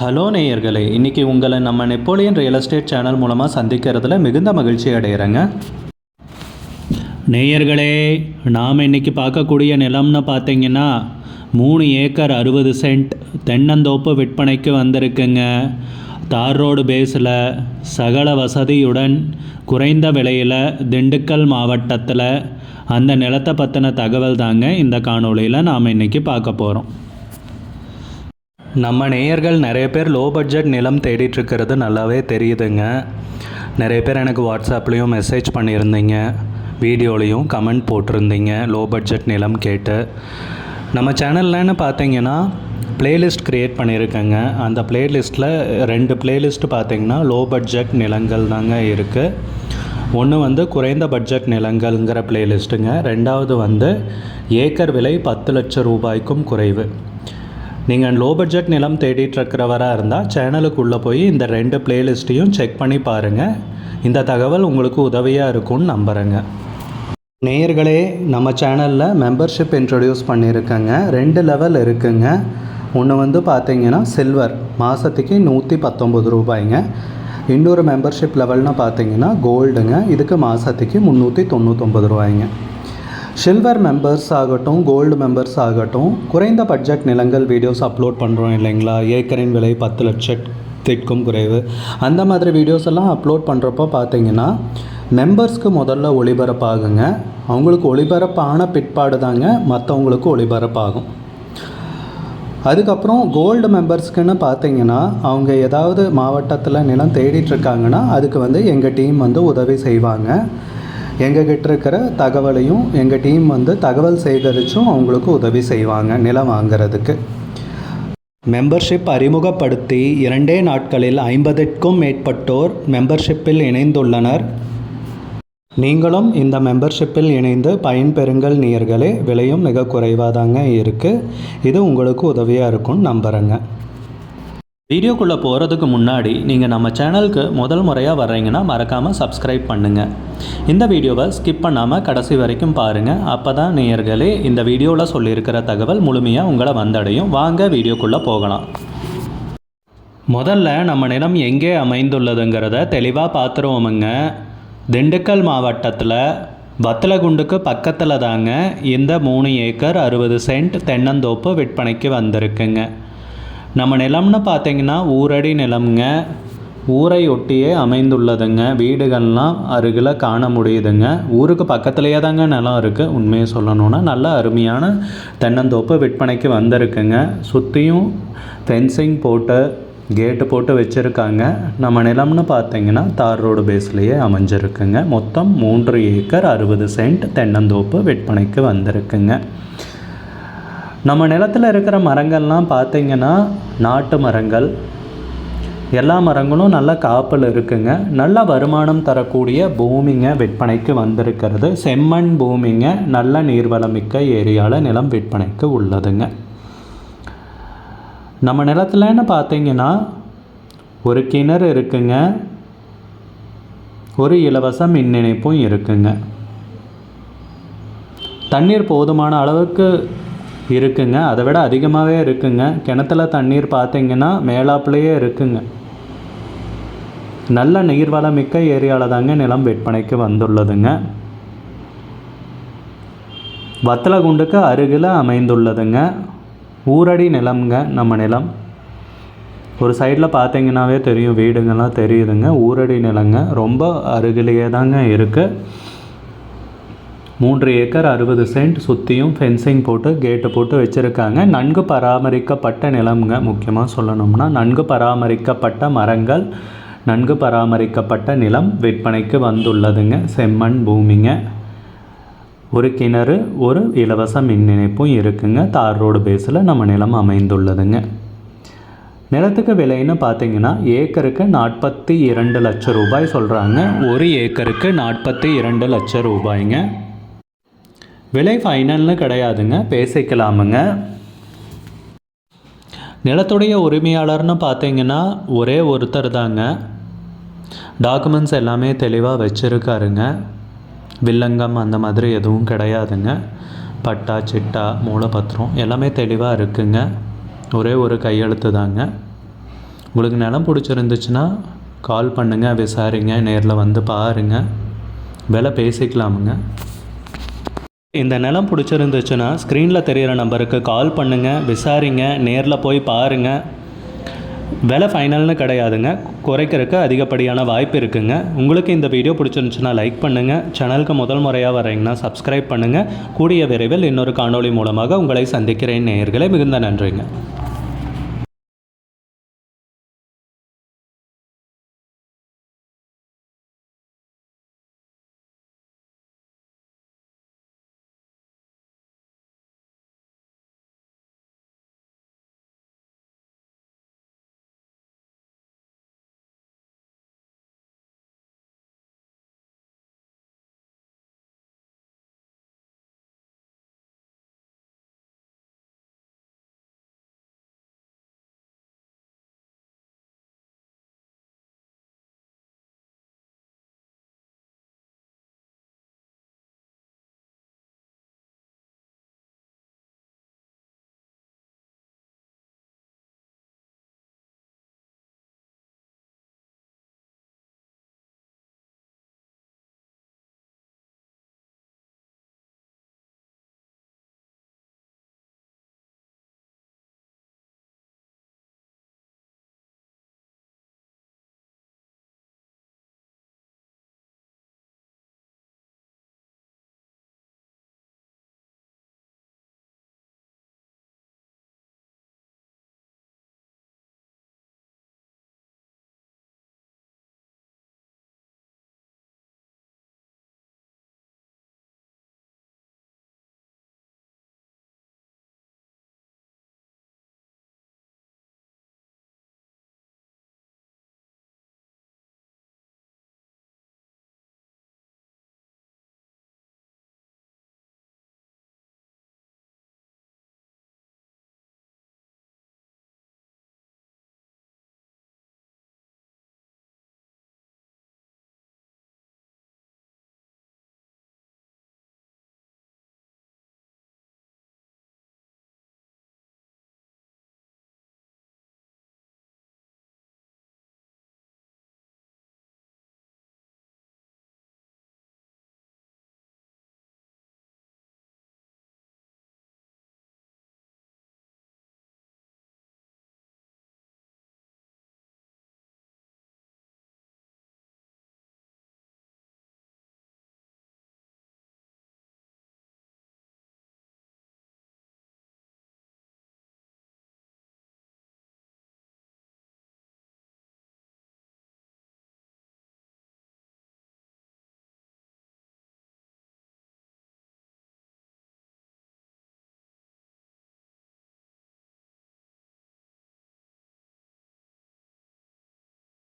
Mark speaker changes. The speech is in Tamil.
Speaker 1: ஹலோ நேயர்களே, இன்றைக்கி உங்களை நம்ம நெப்போலியன் ரியல் எஸ்டேட் சேனல் மூலமாக சந்திக்கிறதுல மிகுந்த மகிழ்ச்சி அடைகிறேங்க. நேயர்களே, நாம் இன்றைக்கி பார்க்கக்கூடிய நிலம்னு பார்த்தீங்கன்னா 3 ஏக்கர் 60 சென்ட் தென்னந்தோப்பு விற்பனைக்கு வந்திருக்குங்க. தார் ரோடு பேஸில் சகல வசதியுடன் குறைந்த விலையில் திண்டுக்கல் மாவட்டத்தில் அந்த நிலத்தை பற்றின தகவல் தாங்க இந்த காணொளியில் நாம் இன்றைக்கி பார்க்க போகிறோம். நம்ம நேயர்கள் நிறைய பேர் லோ பட்ஜெட் நிலம் தேடிட்டுருக்கிறது நல்லாவே தெரியுதுங்க. நிறைய பேர் எனக்கு வாட்ஸ்அப்லேயும் மெசேஜ் பண்ணியிருந்தீங்க, வீடியோலையும் கமெண்ட் போட்டிருந்தீங்க லோ பட்ஜெட் நிலம் கேட்டு. நம்ம சேனல்லன்னு பார்த்தீங்கன்னா ப்ளேலிஸ்ட் க்ரியேட் பண்ணியிருக்கேங்க. அந்த ப்ளேலிஸ்ட்டில் 2 ப்ளேலிஸ்ட்டு பார்த்தீங்கன்னா லோ பட்ஜெட் நிலங்கள் தாங்க இருக்குது. ஒன்று குறைந்த பட்ஜெட் நிலங்கள்ங்கிற ப்ளேலிஸ்ட்டுங்க. 2வது ஏக்கர் விலை 10 லட்சம் ரூபாய்க்கும் குறைவு. நீங்கள் லோ பட்ஜெட் நிலம் தேடிட்டுருக்கிறவராக இருந்தால் சேனலுக்குள்ளே போய் இந்த 2 ப்ளேலிஸ்ட்டையும் செக் பண்ணி பாருங்கள். இந்த தகவல் உங்களுக்கு உதவியாக இருக்கும்னு நம்புகிறேங்க. நேயர்களே, நம்ம சேனலில் மெம்பர்ஷிப் இன்ட்ரடியூஸ் பண்ணியிருக்கேங்க. 2 லெவல் இருக்குங்க. ஒன்று பார்த்தீங்கன்னா சில்வர், மாதத்துக்கு 119 ரூபாய்ங்க. இன்னொரு மெம்பர்ஷிப் லெவல்னு பார்த்தீங்கன்னா கோல்டுங்க. இதுக்கு மாதத்துக்கு 399 ரூபாய்ங்க. சில்வர் மெம்பர்ஸ் ஆகட்டும், கோல்டு மெம்பர்ஸ் ஆகட்டும், குறைந்த பட்ஜெட் நிலங்கள் வீடியோஸ் அப்லோட் பண்ணுறோம் இல்லைங்களா, ஏக்கரின் விலை 10 லட்சத்திற்கும் குறைவு, அந்த மாதிரி வீடியோஸ் எல்லாம் அப்லோட் பண்ணுறப்போ பார்த்தீங்கன்னா மெம்பர்ஸ்க்கு முதல்ல ஒளிபரப்பாகுங்க. அவங்களுக்கு ஒளிபரப்பான பிற்பாடு தாங்க மற்றவங்களுக்கு ஒளிபரப்பாகும். அதுக்கப்புறம் கோல்டு மெம்பர்ஸ்க்குன்னு பார்த்தீங்கன்னா அவங்க ஏதாவது மாவட்டத்தில் நிலம் தேடிட்டுருக்காங்கன்னா அதுக்கு எங்கள் டீம் உதவி செய்வாங்க. எங்ககிட்ட இருக்கிற தகவலையும் எங்கள் டீம் தகவல் சேகரித்தும் அவங்களுக்கு உதவி செய்வாங்க நிலம் வாங்கிறதுக்கு. மெம்பர்ஷிப் அறிமுகப்படுத்தி 2 நாட்களில் 50க்கும் மேற்பட்டோர் மெம்பர்ஷிப்பில் இணைந்துள்ளனர். நீங்களும் இந்த மெம்பர்ஷிப்பில் இணைந்து பயன்பெறுங்கள் நேயர்களே. விலையும் மிக குறைவாக தாங்க இருக்குது. இது உங்களுக்கு உதவியாக இருக்கும்னு நம்புகிறேங்க. வீடியோக்குள்ளே போகிறதுக்கு முன்னாடி நீங்கள் நம்ம சேனலுக்கு முதல் முறையாக வர்றீங்கன்னா மறக்காமல் சப்ஸ்கிரைப் பண்ணுங்கள். இந்த வீடியோவை ஸ்கிப் பண்ணாமல் கடைசி வரைக்கும் பாருங்கள். அப்போ தான் நேயர்களே இந்த வீடியோவில் சொல்லியிருக்கிற தகவல் முழுமையாக உங்களை வந்தடையும். வாங்க வீடியோக்குள்ளே போகலாம். முதல்ல நம்ம நிலம் எங்கே அமைந்துள்ளதுங்கிறத தெளிவாக பார்த்துருவோமுங்க. திண்டுக்கல் மாவட்டத்தில் வத்தலகுண்டுக்கு பக்கத்தில் தாங்க இந்த 3 ஏக்கர் 60 சென்ட் தென்னந்தோப்பு விற்பனைக்கு வந்திருக்குங்க. நம்ம நிலம்னு பார்த்தீங்கன்னா ஊரடி நிலம்ங்க. ஊரை ஒட்டியே அமைந்துள்ளதுங்க. வீடுகள்லாம் அருகில் காண முடியுதுங்க. ஊருக்கு பக்கத்துலேயே தாங்க நிலம் இருக்குது. உண்மையை சொல்லணுன்னா நல்ல அருமையான தென்னந்தோப்பு விற்பனைக்கு வந்திருக்குங்க. சுற்றியும் ஃபென்சிங் போட்டு கேட்டு போட்டு வச்சுருக்காங்க. நம்ம நிலம்னு பார்த்தீங்கன்னா தார் ரோடு பேஸ்லேயே அமைஞ்சிருக்குங்க. மொத்தம் 3 ஏக்கர் 60 சென்ட் தென்னந்தோப்பு விற்பனைக்கு வந்திருக்குங்க. நம்ம நிலத்தில் இருக்கிற மரங்கள்லாம் பார்த்திங்கன்னா நாட்டு மரங்கள். எல்லா மரங்களும் நல்ல காப்பில் இருக்குங்க. நல்ல வருமானம் தரக்கூடிய பூமிங்க விற்பனைக்கு வந்திருக்கிறது. செம்மண் பூமிங்க. நல்ல நீர்வளமிக்க ஏரியாவில் நிலம் விற்பனைக்கு உள்ளதுங்க. நம்ம நிலத்தில்னு பார்த்திங்கன்னா ஒரு கிணறு இருக்குங்க. ஒரு இலவச மின் இணைப்பும் இருக்குங்க. தண்ணீர் போதுமான அளவுக்கு இருக்குங்க. அதை விட அதிகமாகவே இருக்குங்க. கிணத்துல தண்ணீர் பார்த்திங்கன்னா மேலாப்புலேயே இருக்குங்க. நல்ல நீர்வளமிக்க ஏரியாவில் தாங்க நிலம் விற்பனைக்கு வந்துள்ளதுங்க. வத்தலகுண்டுக்கு அருகில் அமைந்துள்ளதுங்க. ஊரடி நிலம்ங்க நம்ம நிலம். ஒரு சைடில் பார்த்திங்கன்னாவே தெரியும், வீடுங்கள்லாம் தெரியுதுங்க. ஊரடி நிலங்க. ரொம்ப அருகிலேயே தாங்க இருக்குது. 3 ஏக்கர் 60 சென்ட். சுற்றியும் ஃபென்சிங் போட்டு கேட்டு போட்டு வச்சுருக்காங்க. நன்கு பராமரிக்கப்பட்ட நிலம்ங்க. முக்கியமாக சொல்லணும்னா நன்கு பராமரிக்கப்பட்ட மரங்கள், நன்கு பராமரிக்கப்பட்ட நிலம் விற்பனைக்கு வந்துள்ளதுங்க. செம்மண் பூமிங்க. ஒரு கிணறு, ஒரு இலவச மின் இணைப்பும் இருக்குங்க. தார் ரோடு பேஸில் நம்ம நிலம் அமைந்துள்ளதுங்க. நிலத்துக்கு விலைன்னு பார்த்தீங்கன்னா ஏக்கருக்கு 42 லட்சம் ரூபாய் சொல்கிறாங்க. ஒரு ஏக்கருக்கு 42 லட்சம் ரூபாய்ங்க. விலை ஃபைனல்னு கிடையாதுங்க, பேசிக்கலாமுங்க. நிலத்துடைய உரிமையாளர்னு பார்த்தீங்கன்னா ஒரே ஒருத்தர் தாங்க. டாக்குமெண்ட்ஸ் எல்லாமே தெளிவாக வச்சுருக்காருங்க. வில்லங்கம் அந்த மாதிரி எதுவும் கிடையாதுங்க. பட்டா, சிட்டா, மூலப்பத்திரம் எல்லாமே தெளிவாக இருக்குங்க. ஒரே ஒரு கையெழுத்து தாங்க. உங்களுக்கு நிலம் பிடிச்சிருந்துச்சுன்னா கால் பண்ணுங்கள், விசாரிங்க, நேரில் வந்து பாருங்கள், விலை பேசிக்கலாமுங்க. இந்த நிலம் பிடிச்சிருந்துச்சுன்னா ஸ்க்ரீனில் தெரிகிற நம்பருக்கு கால் பண்ணுங்கள், விசாரிங்க, நேரில் போய் பாருங்கள். விலை ஃபைனல்னு கிடையாதுங்க, குறைக்கிறதுக்கு அதிகப்படியான வாய்ப்பு இருக்குங்க. உங்களுக்கு இந்த வீடியோ பிடிச்சிருந்துச்சுன்னா லைக் பண்ணுங்கள், சேனலுக்கு முதல் முறையாக வரீங்கன்னா சப்ஸ்கிரைப் பண்ணுங்கள். கூடிய விரைவில் இன்னொரு காணொளி மூலமாக உங்களை சந்திக்கிறேன் நேயர்களே. மிகுந்த நன்றிங்க.